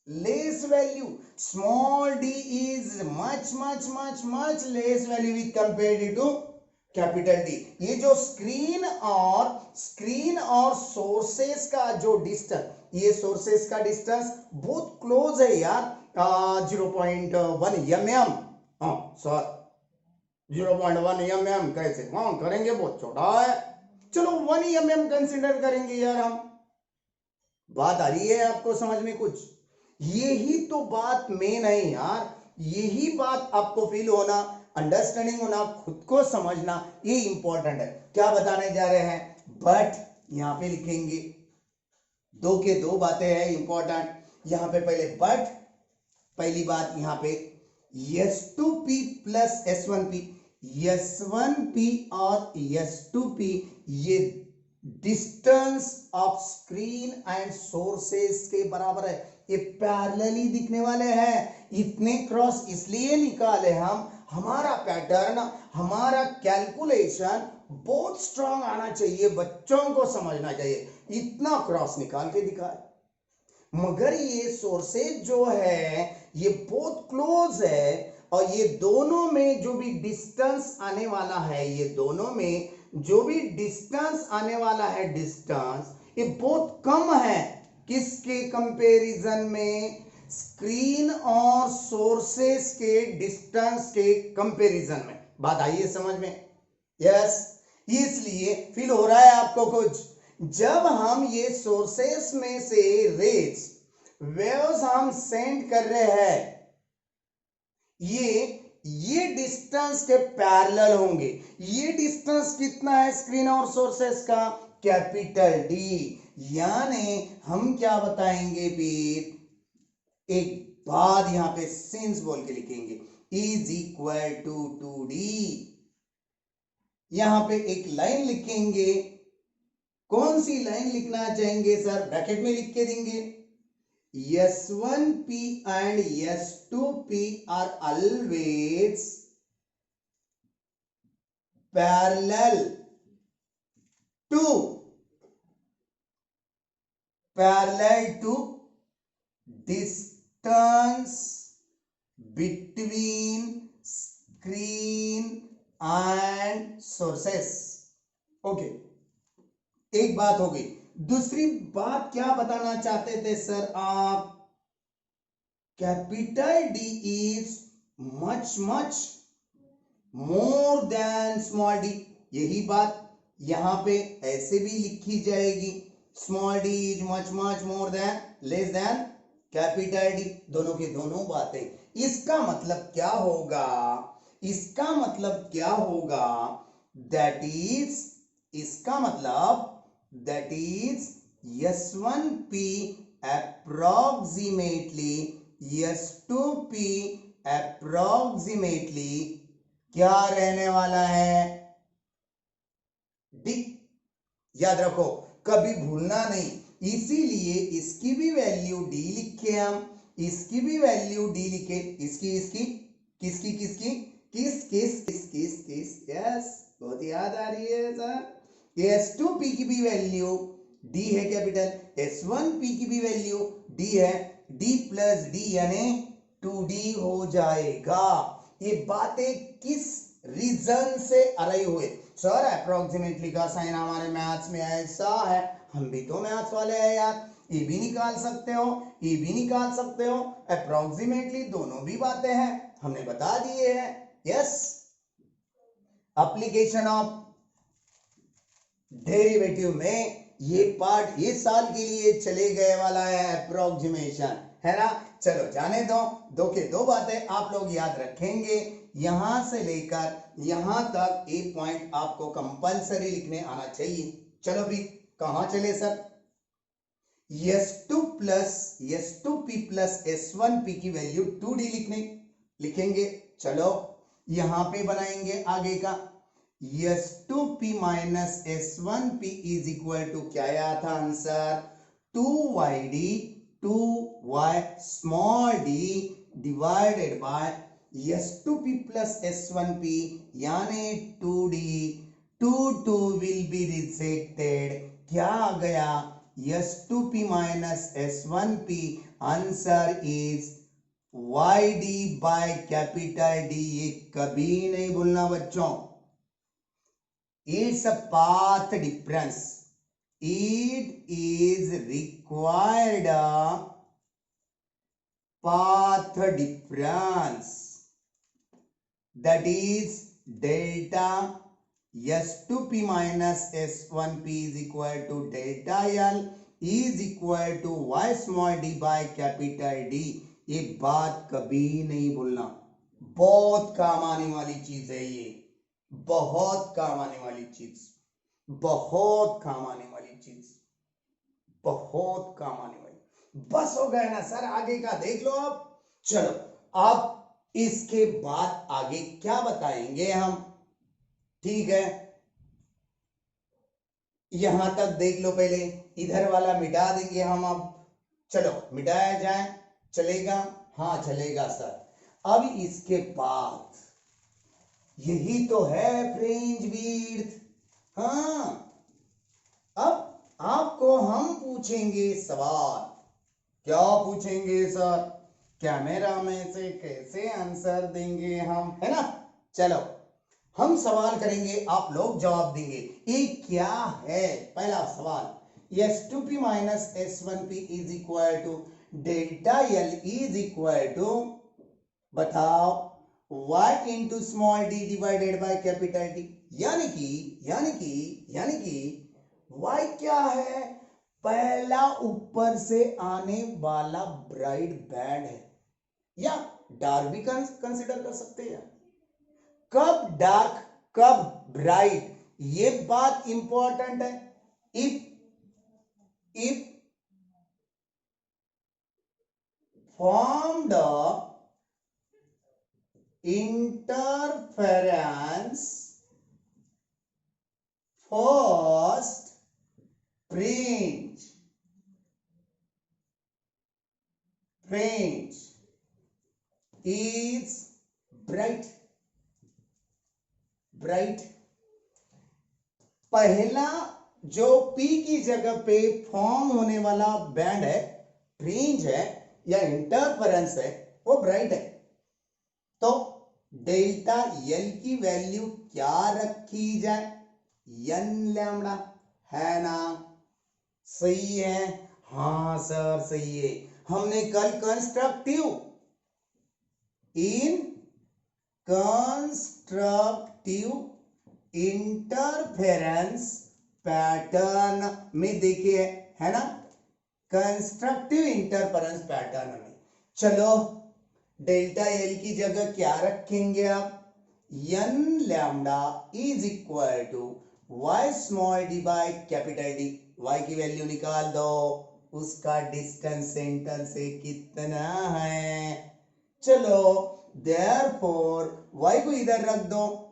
less value, small d is much less value with compared to capital D. ये जो स्क्रीन और सोर्सेस का जो डिस्टेंस, ये सोर्सेस का डिस्टेंस बहुत क्लोज है यार, 0.1 mm, हाँ सॉरी 0.1 mm, कैसे हाँ करेंगे, बहुत छोटा है, चलो 1 mm कंसिडर करेंगे यार हम। बात आ रही है आपको समझ में कुछ, यही तो बात मेन है यार, यही बात आपको फील होना, अंडरस्टैंडिंग होना, खुद को समझना, ये इंपॉर्टेंट है। क्या बताने जा रहे हैं, बट यहां पे लिखेंगे, दो के दो बातें हैं इंपॉर्टेंट, यहां पे पहले बट, पहली बात यहां पे s2p प्लस s1p, s1p और s2p ये distance of screen and sources के बराबर है, ये पैरेलली दिखने वाले हैं, इतने क्रॉस इसलिए निकाले हम, हमारा पैटर्न, हमारा कैलकुलेशन बहुत स्ट्रांग आना चाहिए, बच्चों को समझना चाहिए, इतना क्रॉस निकाल के दिखाए, मगर ये सोर्सेज जो है ये बहुत क्लोज है, और ये दोनों में जो भी डिस्टेंस आने वाला है, ये दोनों में जो भी डिस्टेंस आने वाला है, डिस्टेंस ये बहुत कम है किसके कंपैरिजन में, स्क्रीन और सोर्सेस के डिस्टेंस के कंपैरिजन में। बात आई है समझ में? यस, इसलिए फील हो रहा है आपको कुछ? जब हम ये सोर्सेस में से रेज वेव्स हम सेंड कर रहे हैं, ये डिस्टेंस के पैरेलल होंगे। ये डिस्टेंस कितना है स्क्रीन और सोर्सेस का? Capital D. यानी हम क्या बताएंगे फिर? एक बात यहां पे सिंस बोल के लिखेंगे, इज इक्वल टू 2d। यहां पे एक लाइन लिखेंगे। कौन सी लाइन लिखना चाहेंगे सर? ब्रैकेट में लिख के देंगे, S1p and S2p are always parallel to distance between screen and sources। Okay, एक बात हो गई। दूसरी बात क्या बताना चाहते थे सर आप? Capital D is much much more than small D. यही बात यहां पे ऐसे भी लिखी जाएगी, small D is much much more than less than capital D. दोनों की दोनों बातें। इसका मतलब क्या होगा? इसका मतलब क्या होगा? दैट इज, इसका मतलब that is S1p approximately S2p approximately क्या रहने वाला है? डी। याद रखो, कभी भूलना नहीं। इसीलिए इसकी भी वैल्यू डी लिखे हम, इसकी भी वैल्यू डी लिखे, इसकी इसकी किसकी किसकी किस किस किस किस किस यस, बहुत याद आ रही है सर। S2p की भी वैल्यू d है कैपिटल, S1p की भी वैल्यू d है, d प्लस d यानी 2d हो जाएगा। ये बातें किस रीजन से आ रही हुए? सर अप्रोक्सीमेटली का साइन हमारे मैथ्स में ऐसा है, हम भी तो मैथ्स वाले हैं यार, ये भी निकाल सकते हो, ये भी निकाल सकते हो, अप्रोक्सीमेटली दोनों भी बातें हैं, हमने बता दिए हैं। यस, एप्लीकेशन ऑफ डेरिवेटिव में ये पार्ट इस साल के लिए चले गए वाला है, अप्रोक्सीमेशन है ना। चलो जाने दो, दो के दो बातें आप लोग याद रखेंगे। यहां से लेकर यहां तक एक पॉइंट आपको कंपलसरी लिखने आना चाहिए। चलो भी कहां चले सर? S2p प्लस S1p की वैल्यू 2d लिखेंगे। चलो यहां पे बनाएंगे आगे का, S2p minus S1p is equal to क्या आया था answer? 2yd 2y small d divided by S2p plus S1p यानी 2d, 2 विल बी रिजेक्टेड। क्या आ गया? S2p minus S1p answer is yd by capital D। ये कभी नहीं भूलना बच्चों, it's a path difference, it is required path difference, that is delta S2p minus S1p is equal to delta L is equal to y small d by capital D। ये बात कभी नहीं भूलना, बहुत काम आने वाली चीज है ये, बहुत काम आने वाली चीज, बहुत काम आने वाली चीज, बहुत काम आने वाली। बस हो गया ना सर, आगे का देख लो आप। चलो अब इसके बाद आगे क्या बताएंगे हम? ठीक है, यहां तक देख लो पहले, इधर वाला मिटा देंगे हम अब। चलो मिटाया जाए, चलेगा? हाँ चलेगा सर। अब इसके बाद यही तो है फ्रिंज विड्थ। हाँ, अब आपको हम पूछेंगे सवाल। क्या पूछेंगे सर? कैमरा में से कैसे आंसर देंगे हम, है ना। चलो हम सवाल करेंगे, आप लोग जवाब देंगे। ये क्या है? पहला सवाल, S2P minus S1P is equal to delta L is equal to, बताओ, y into small d divided by capital D। यानी कि y क्या है? पहला ऊपर से आने वाला ब्राइट बैंड है, या डार्क भी कंसिडर कर सकते हैं। कब डार्क कब ब्राइट, ये बात इंपॉर्टेंट है। If formed interference first fringe is bright। पहला जो P की जगह पे फॉर्म होने वाला बैंड है, फ्रिंज है या इंटरफेरेंस है, वो ब्राइट है। तो डेल्टा L की वैल्यू क्या रखी जाए? n लैम्डा, है ना? सही है, हाँ सर सही है। हमने कल कंस्ट्रक्टिव इंटरफेरेंस पैटर्न में देखे है ना, कंस्ट्रक्टिव इंटरफेरेंस पैटर्न में। चलो डेल्टा एल की जगह क्या रखेंगे आप? n lambda is equal to y small d by capital D। y की वैल्यू निकाल दो, उसका डिस्टेंस सेंटर से कितना है। चलो देयरफॉर y को इधर रख दो,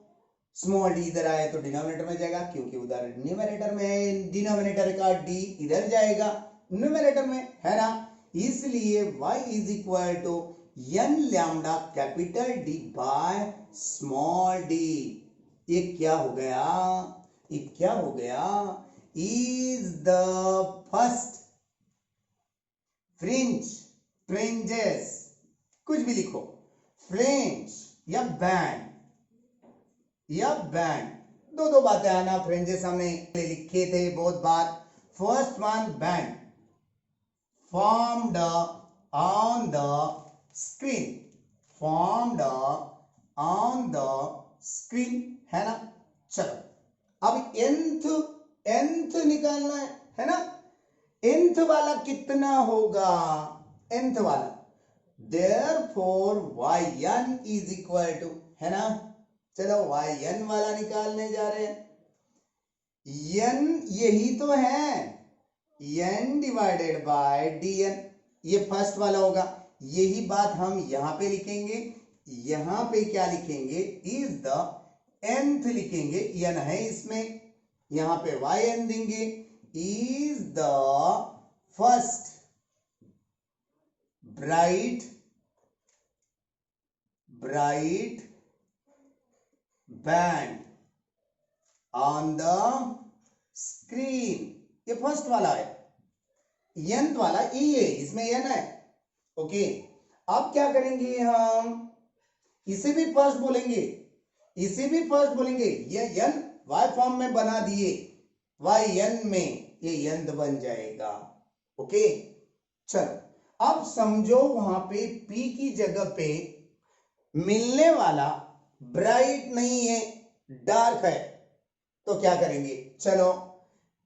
स्मॉल d इधर आए तो डिनोमिनेटर में जाएगा, क्योंकि उधर न्यूमरेटर में है, डिनोमिनेटर का d इधर जाएगा न्यूमरेटर में, है ना? इसलिए y is equal to n lambda capital D by small d। ये क्या हो गया? इज द फर्स्ट फ्रिंजेस, कुछ भी लिखो, फ्रिंज या बैंड, दो बातें आना। फ्रिंजेस हमने लिखे थे बहुत बार। First one, band formed on the screen, है ना? चलो अब nth निकालना है ना? nth वाला कितना होगा? nth वाला, therefore yn is equal to, है ना? चलो yn वाला निकालने जा रहे हैं। n यही तो है, n डिवाइडेड बाय dn, ये फर्स्ट वाला होगा। यही बात हम यहां पे लिखेंगे। यहां पे क्या लिखेंगे? इज द nth लिखेंगे, n है इसमें, यहां पे yn देंगे। Is the first bright band on the screen, ये फर्स्ट वाला है। nth वाला e है, इसमें n है। ओके, अब क्या करेंगे? हम इसे भी फर्स्ट बोलेंगे, ये n y फॉर्म में बना दिए, yn में ये nth बन जाएगा। ओके, चलो अब समझो वहां पे p की जगह पे मिलने वाला ब्राइट नहीं है, डार्क है, तो क्या करेंगे? चलो,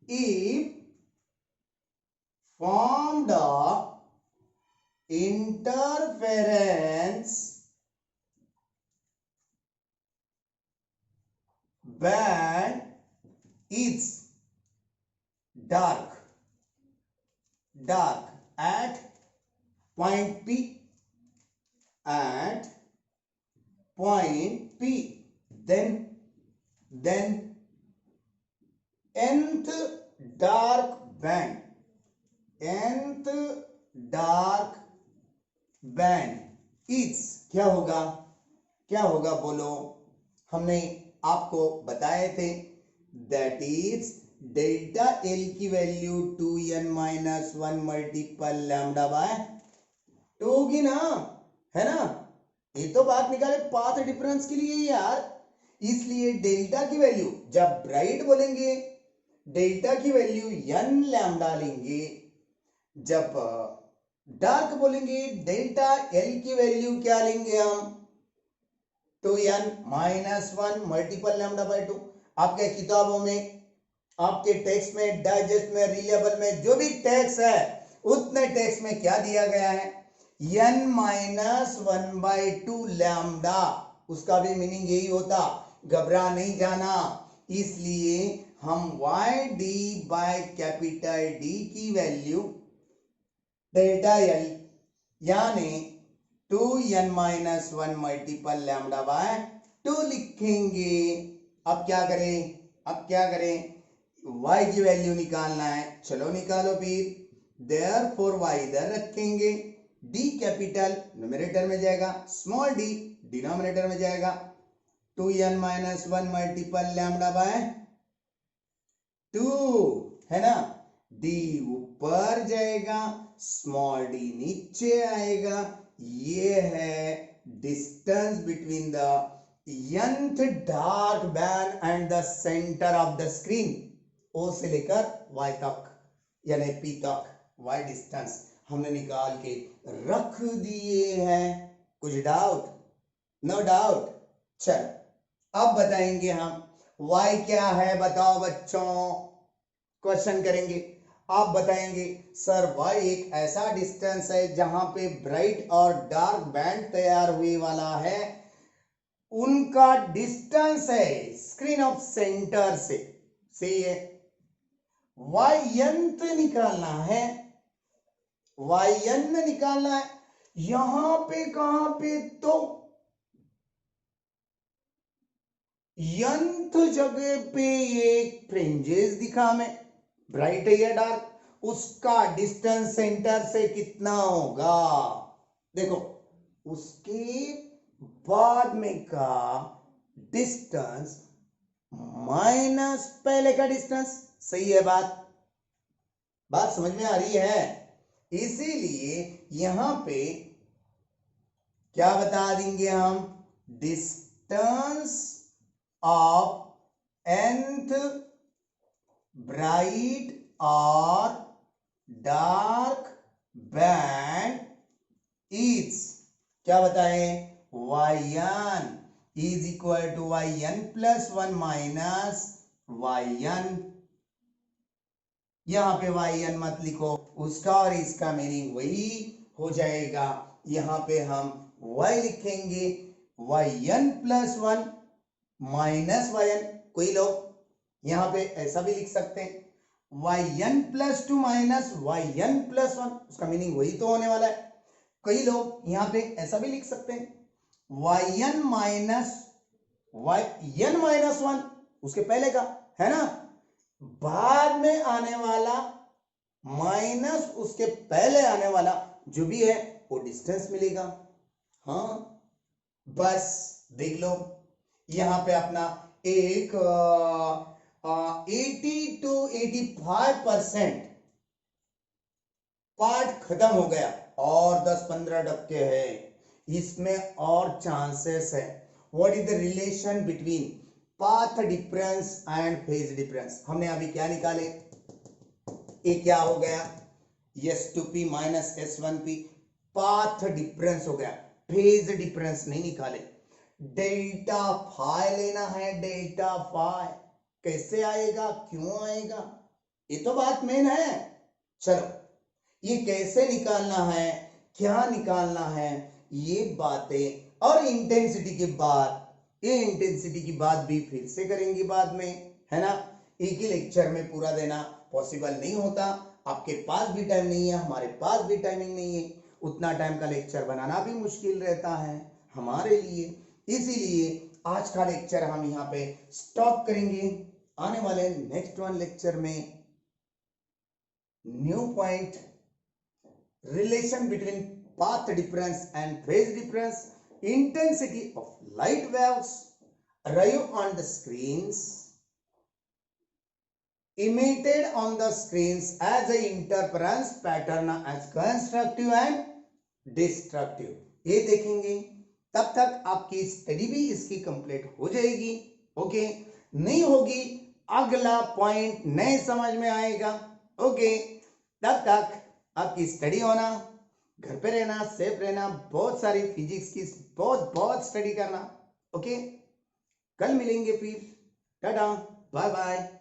if formed interference band is dark at point P, then nth dark band is क्या होगा बोलो? हमने आपको बताए थे, दैट इज डेल्टा एल की value 2n minus 1 multiple lambda by 2 होगी ना, है ना? ये तो बात निकाले पाथ डिफरेंस के लिए यार। इसलिए डेल्टा की वैल्यू जब ब्राइट बोलेंगे डेल्टा की वैल्यू n लैम्डा लेंगे, जब डार्क बोलेंगे डेल्टा L की वैल्यू क्या लेंगे हम 2n minus 1 multiple lambda by 2। आपके किताबों में आपके टेक्स्ट में डाइजेस्ट में रिलेबल में जो भी टेक्स्ट है उतने टेक्स्ट में क्या दिया गया है n माइनस 1/2 लैम्डा, उसका भी मीनिंग यही होता, घबरा नहीं जाना। इसलिए हम Y D by capital D की वैल्यू डेल्टा एल यानी 2n minus 1 multiple lambda by 2 लिखेंगे। अब क्या करें y की वैल्यू निकालना है, चलो निकालो फिर। देयरफॉर y इधर रखेंगे, d कैपिटल न्यूमरेटर में जाएगा, स्मॉल d डिनोमिनेटर में जाएगा, 2n minus 1 multiple lambda by 2 है ना, d ऊपर जाएगा, स्मॉल d नीचे आएगा। ये है distance between the nth dark band and the centre of the screen. O से लेकर Y तक यानी P तक Y डिस्टेंस हमने निकाल के रख दिए हैं। कुछ डाउट? No doubt. चलो अब बताएंगे हम Y क्या है, बताओ बच्चों, क्वेश्चन करेंगे। आप बताएंगे सर Y एक ऐसा डिस्टेंस है जहां पे ब्राइट और डार्क बैंड तैयार हुए वाला है, उनका डिस्टेंस है स्क्रीन ऑफ सेंटर से। सही है, yn निकालना है, yn निकालना है। यहां पे कहां पे तो nth जगह पे एक फ्रिंजेस दिखा हमें, ब्राइट है या डार्क, उसका डिस्टेंस सेंटर से कितना होगा। देखो उसके बाद में का डिस्टेंस माइनस पहले का डिस्टेंस। सही है, बात समझ में आ रही है। इसीलिए यहां पे क्या बता देंगे हम, डिस्टेंस ऑफ nth ब्राइट और डार्क बैंड इज क्या बताएं, yn is equal to yn plus 1 minus yn। यहां पे yn मत लिखो, उसका और इसका मीनिंग वही हो जाएगा। यहां पे हम y लिखेंगे yn प्लस 1 माइनस yn। कोई लोग यहां पे ऐसा भी लिख सकते हैं yn plus 2 minus yn plus 1, उसका मीनिंग वही तो होने वाला है। कई लोग यहां पे ऐसा भी लिख सकते हैं yn माइनस 1 उसके पहले का है ना, बाद में आने वाला माइनस उसके पहले आने वाला जो भी है वो डिस्टेंस मिलेगा। हाँ बस देख लो, यहां पे अपना एक 80 to 85% पार्ट खत्म हो गया और 10-15% है, इसमें और चांसेस है। What is the relation between path difference and phase difference. हमने अभी क्या निकाले, ये क्या हो गया, s2p minus s1p, path difference हो गया, फेज डिफरेंस नहीं निकाले। डेल्टा फाई लेना है, डेल्टा फाई कैसे आएगा, क्यों आएगा, ये तो बात मेन है। चलो ये कैसे निकालना है, क्या निकालना है, ये बातें और इंटेंसिटी की बात, ये इंटेंसिटी की बात भी फिर से करेंगे बाद में, है ना। एक ही लेक्चर में पूरा देना पॉसिबल नहीं होता, आपके पास भी टाइम नहीं है, हमारे पास भी टाइमिंग नहीं है, उतना टाइम का लेक्चर बनाना भी मुश्किल रहता है हमारे लिए। इसीलिए आज का लेक्चर हम यहाँ पे स्टॉप करेंगे। आने वाले नेक्स्ट वन लेक्चर में new point, relation between path difference and phase difference, intensity of light waves arrive on the screens, emitted on the screens as a interference pattern as constructive and destructive, ये देखेंगे। तब तक आपकी study भी इसकी complete हो जाएगी। Okay, नहीं होगी अगला पॉइंट नहीं समझ में आएगा। ओके, तब तक आपकी स्टडी होना, घर पे रहना, सेफ रहना, बहुत सारी फिजिक्स की बहुत बहुत स्टडी करना। ओके, कल मिलेंगे फिर। Tata, bye bye.